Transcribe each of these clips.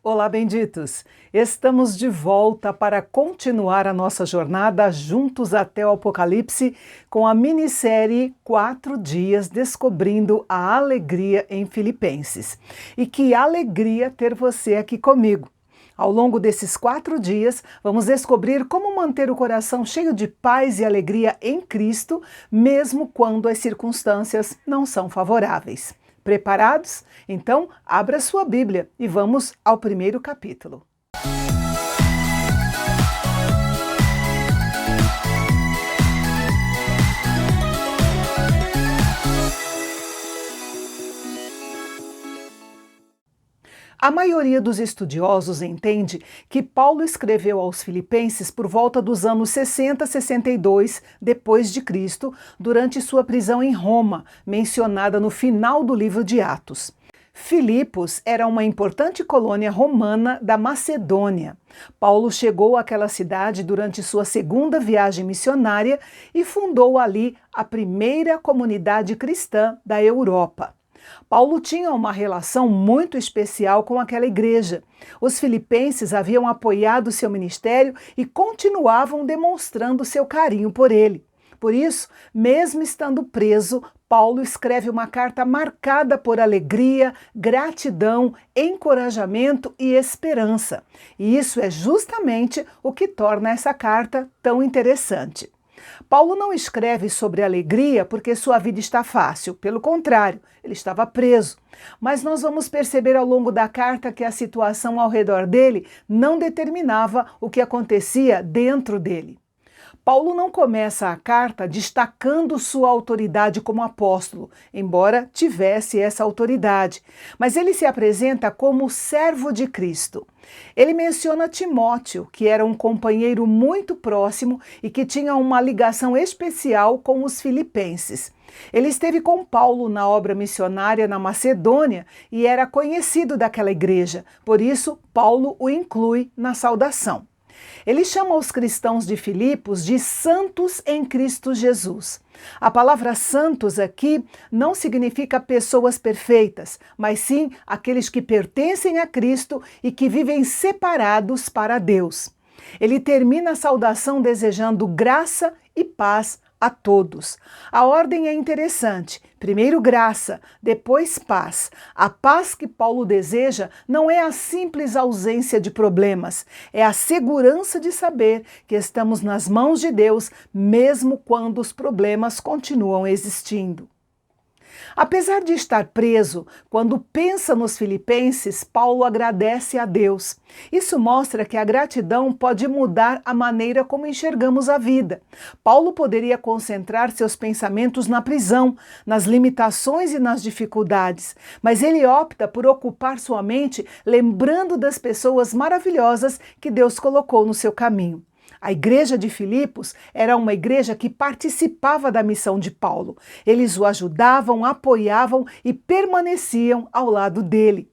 Olá, benditos! Estamos de volta para continuar a nossa jornada juntos até o Apocalipse com a minissérie 4 dias descobrindo a alegria em Filipenses. E que alegria ter você aqui comigo! Ao longo desses 4 dias, vamos descobrir como manter o coração cheio de paz e alegria em Cristo, mesmo quando as circunstâncias não são favoráveis. Preparados? Então, abra sua Bíblia e vamos ao primeiro capítulo. A maioria dos estudiosos entende que Paulo escreveu aos Filipenses por volta dos anos 60 a 62 depois de Cristo, durante sua prisão em Roma, mencionada no final do livro de Atos. Filipos era uma importante colônia romana da Macedônia. Paulo chegou àquela cidade durante sua segunda viagem missionária e fundou ali a primeira comunidade cristã da Europa. Paulo tinha uma relação muito especial com aquela igreja. Os filipenses haviam apoiado seu ministério e continuavam demonstrando seu carinho por ele. Por isso, mesmo estando preso, Paulo escreve uma carta marcada por alegria, gratidão, encorajamento e esperança. E isso é justamente o que torna essa carta tão interessante. Paulo não escreve sobre alegria porque sua vida está fácil, pelo contrário, ele estava preso. Mas nós vamos perceber ao longo da carta que a situação ao redor dele não determinava o que acontecia dentro dele. Paulo não começa a carta destacando sua autoridade como apóstolo, embora tivesse essa autoridade, mas ele se apresenta como servo de Cristo. Ele menciona Timóteo, que era um companheiro muito próximo e que tinha uma ligação especial com os filipenses. Ele esteve com Paulo na obra missionária na Macedônia e era conhecido daquela igreja, por isso Paulo o inclui na saudação. Ele chama os cristãos de Filipos de santos em Cristo Jesus. A palavra santos aqui não significa pessoas perfeitas, mas sim aqueles que pertencem a Cristo e que vivem separados para Deus. Ele termina a saudação desejando graça e paz a todos. A ordem é interessante. Primeiro graça, depois paz. A paz que Paulo deseja não é a simples ausência de problemas, é a segurança de saber que estamos nas mãos de Deus, mesmo quando os problemas continuam existindo. Apesar de estar preso, quando pensa nos filipenses, Paulo agradece a Deus. Isso mostra que a gratidão pode mudar a maneira como enxergamos a vida. Paulo poderia concentrar seus pensamentos na prisão, nas limitações e nas dificuldades, mas ele opta por ocupar sua mente lembrando das pessoas maravilhosas que Deus colocou no seu caminho. A igreja de Filipos era uma igreja que participava da missão de Paulo. Eles o ajudavam, apoiavam e permaneciam ao lado dele.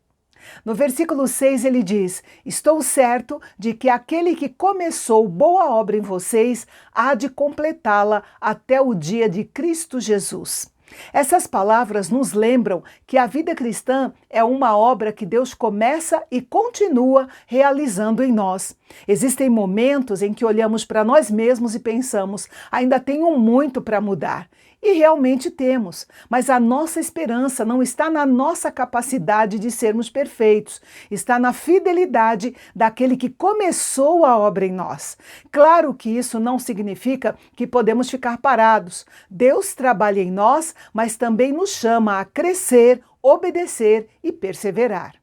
No versículo 6 ele diz: "Estou certo de que aquele que começou boa obra em vocês há de completá-la até o dia de Cristo Jesus." Essas palavras nos lembram que a vida cristã é uma obra que Deus começa e continua realizando em nós. Existem momentos em que olhamos para nós mesmos e pensamos, ainda tenho muito para mudar. E realmente temos, mas a nossa esperança não está na nossa capacidade de sermos perfeitos, está na fidelidade daquele que começou a obra em nós. Claro que isso não significa que podemos ficar parados. Deus trabalha em nós, mas também nos chama a crescer, obedecer e perseverar.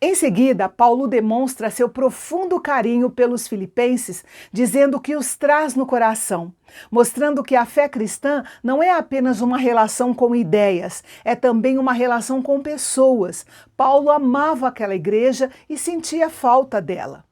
Em seguida, Paulo demonstra seu profundo carinho pelos filipenses, dizendo que os traz no coração, mostrando que a fé cristã não é apenas uma relação com ideias, é também uma relação com pessoas. Paulo amava aquela igreja e sentia falta dela.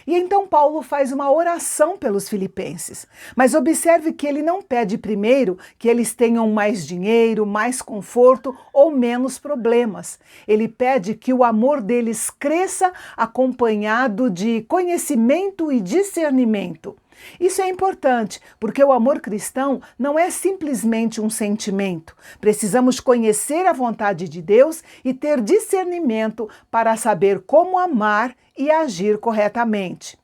E então Paulo faz uma oração pelos filipenses. Mas observe que ele não pede primeiro que eles tenham mais dinheiro, mais conforto ou menos problemas. Ele pede que o amor deles cresça acompanhado de conhecimento e discernimento. Isso é importante, porque o amor cristão não é simplesmente um sentimento. Precisamos conhecer a vontade de Deus e ter discernimento para saber como amar e agir corretamente.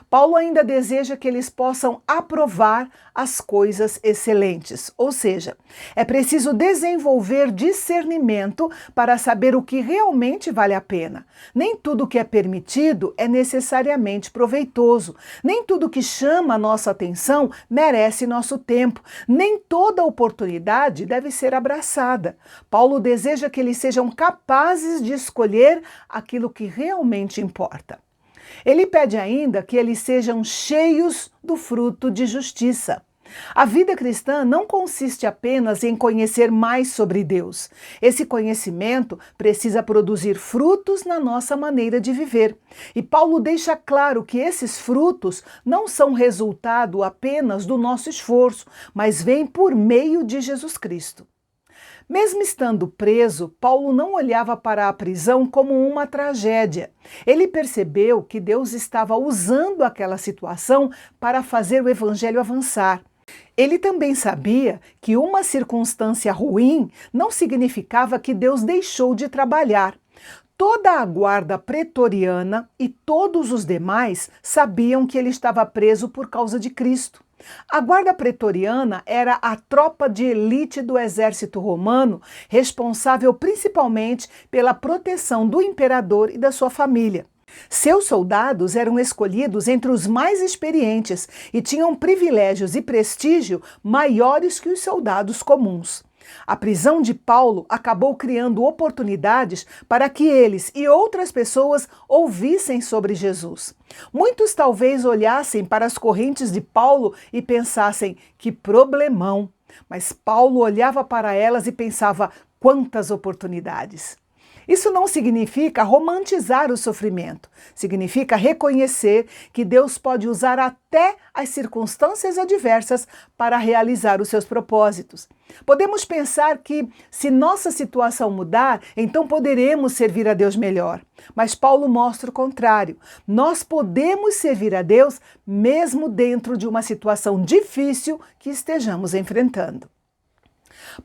Paulo ainda deseja que eles possam aprovar as coisas excelentes, ou seja, é preciso desenvolver discernimento para saber o que realmente vale a pena. Nem tudo que é permitido é necessariamente proveitoso, nem tudo que chama a nossa atenção merece nosso tempo, nem toda oportunidade deve ser abraçada. Paulo deseja que eles sejam capazes de escolher aquilo que realmente importa. Ele pede ainda que eles sejam cheios do fruto de justiça. A vida cristã não consiste apenas em conhecer mais sobre Deus. Esse conhecimento precisa produzir frutos na nossa maneira de viver. E Paulo deixa claro que esses frutos não são resultado apenas do nosso esforço, mas vêm por meio de Jesus Cristo. Mesmo estando preso, Paulo não olhava para a prisão como uma tragédia. Ele percebeu que Deus estava usando aquela situação para fazer o evangelho avançar. Ele também sabia que uma circunstância ruim não significava que Deus deixou de trabalhar. Toda a guarda pretoriana e todos os demais sabiam que ele estava preso por causa de Cristo. A guarda pretoriana era a tropa de elite do exército romano, responsável principalmente pela proteção do imperador e da sua família. Seus soldados eram escolhidos entre os mais experientes e tinham privilégios e prestígio maiores que os soldados comuns. A prisão de Paulo acabou criando oportunidades para que eles e outras pessoas ouvissem sobre Jesus. Muitos talvez olhassem para as correntes de Paulo e pensassem: que problemão! Mas Paulo olhava para elas e pensava: quantas oportunidades! Isso não significa romantizar o sofrimento. Significa reconhecer que Deus pode usar até as circunstâncias adversas para realizar os seus propósitos. Podemos pensar que, se nossa situação mudar, então poderemos servir a Deus melhor. Mas Paulo mostra o contrário. Nós podemos servir a Deus mesmo dentro de uma situação difícil que estejamos enfrentando.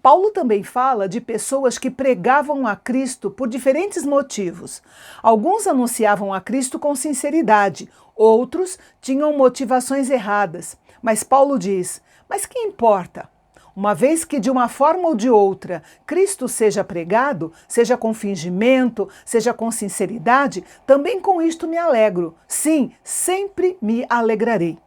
Paulo também fala de pessoas que pregavam a Cristo por diferentes motivos. Alguns anunciavam a Cristo com sinceridade, outros tinham motivações erradas. Mas Paulo diz: mas que importa? Uma vez que de uma forma ou de outra Cristo seja pregado, seja com fingimento, seja com sinceridade, também com isto me alegro. Sim, sempre me alegrarei.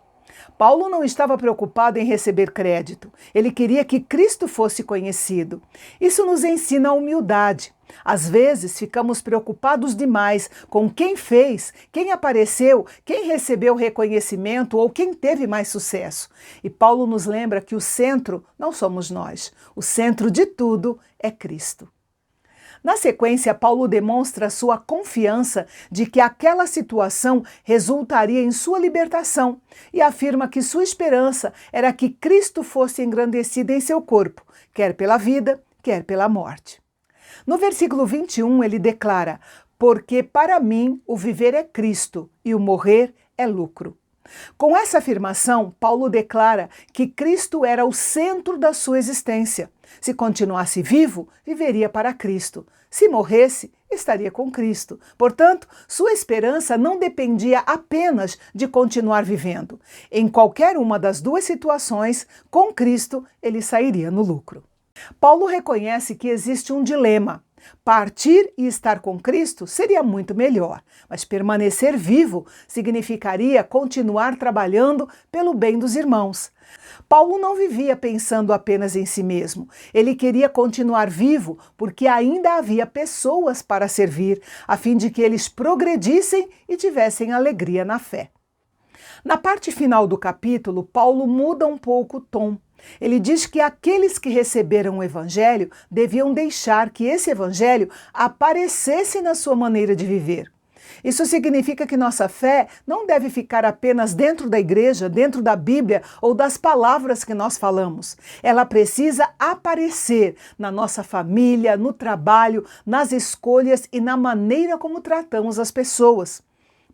Paulo não estava preocupado em receber crédito. Ele queria que Cristo fosse conhecido. Isso nos ensina a humildade. Às vezes ficamos preocupados demais com quem fez, quem apareceu, quem recebeu reconhecimento ou quem teve mais sucesso. E Paulo nos lembra que o centro não somos nós. O centro de tudo é Cristo. Na sequência, Paulo demonstra sua confiança de que aquela situação resultaria em sua libertação e afirma que sua esperança era que Cristo fosse engrandecido em seu corpo, quer pela vida, quer pela morte. No versículo 21, ele declara: porque para mim o viver é Cristo e o morrer é lucro. Com essa afirmação, Paulo declara que Cristo era o centro da sua existência. Se continuasse vivo, viveria para Cristo. Se morresse, estaria com Cristo. Portanto, sua esperança não dependia apenas de continuar vivendo. Em qualquer uma das duas situações, com Cristo, ele sairia no lucro. Paulo reconhece que existe um dilema. Partir e estar com Cristo seria muito melhor, mas permanecer vivo significaria continuar trabalhando pelo bem dos irmãos. Paulo não vivia pensando apenas em si mesmo. Ele queria continuar vivo porque ainda havia pessoas para servir, a fim de que eles progredissem e tivessem alegria na fé. Na parte final do capítulo, Paulo muda um pouco o tom. Ele diz que aqueles que receberam o Evangelho deviam deixar que esse Evangelho aparecesse na sua maneira de viver. Isso significa que nossa fé não deve ficar apenas dentro da igreja, dentro da Bíblia ou das palavras que nós falamos. Ela precisa aparecer na nossa família, no trabalho, nas escolhas e na maneira como tratamos as pessoas.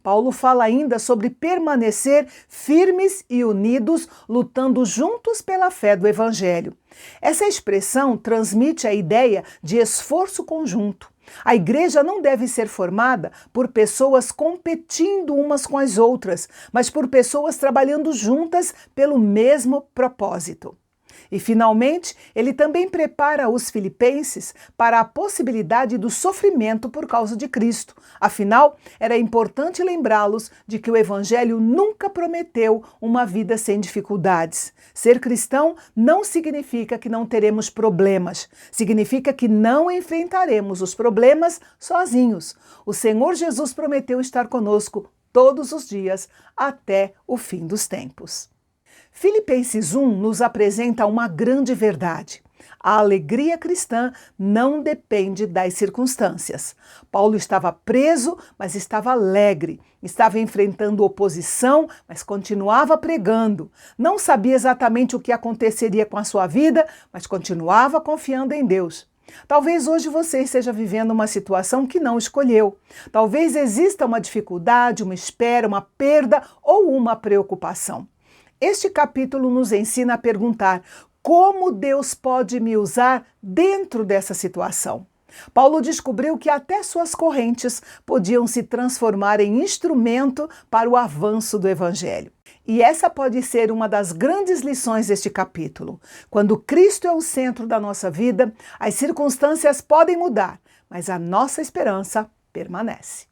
Paulo fala ainda sobre permanecer firmes e unidos, lutando juntos pela fé do Evangelho. Essa expressão transmite a ideia de esforço conjunto. A igreja não deve ser formada por pessoas competindo umas com as outras, mas por pessoas trabalhando juntas pelo mesmo propósito. E, finalmente, ele também prepara os filipenses para a possibilidade do sofrimento por causa de Cristo. Afinal, era importante lembrá-los de que o Evangelho nunca prometeu uma vida sem dificuldades. Ser cristão não significa que não teremos problemas, significa que não enfrentaremos os problemas sozinhos. O Senhor Jesus prometeu estar conosco todos os dias até o fim dos tempos. Filipenses 1 nos apresenta uma grande verdade. A alegria cristã não depende das circunstâncias. Paulo estava preso, mas estava alegre. Estava enfrentando oposição, mas continuava pregando. Não sabia exatamente o que aconteceria com a sua vida, mas continuava confiando em Deus. Talvez hoje você esteja vivendo uma situação que não escolheu. Talvez exista uma dificuldade, uma espera, uma perda ou uma preocupação. Este capítulo nos ensina a perguntar: como Deus pode me usar dentro dessa situação? Paulo descobriu que até suas correntes podiam se transformar em instrumento para o avanço do Evangelho. E essa pode ser uma das grandes lições deste capítulo. Quando Cristo é o centro da nossa vida, as circunstâncias podem mudar, mas a nossa esperança permanece.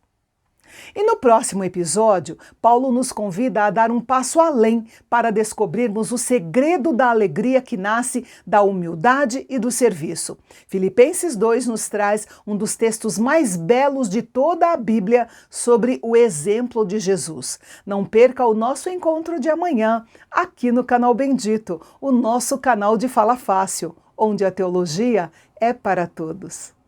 E no próximo episódio, Paulo nos convida a dar um passo além para descobrirmos o segredo da alegria que nasce da humildade e do serviço. Filipenses 2 nos traz um dos textos mais belos de toda a Bíblia sobre o exemplo de Jesus. Não perca o nosso encontro de amanhã, aqui no Canal Bendito, o nosso canal de Fala Fácil, onde a teologia é para todos.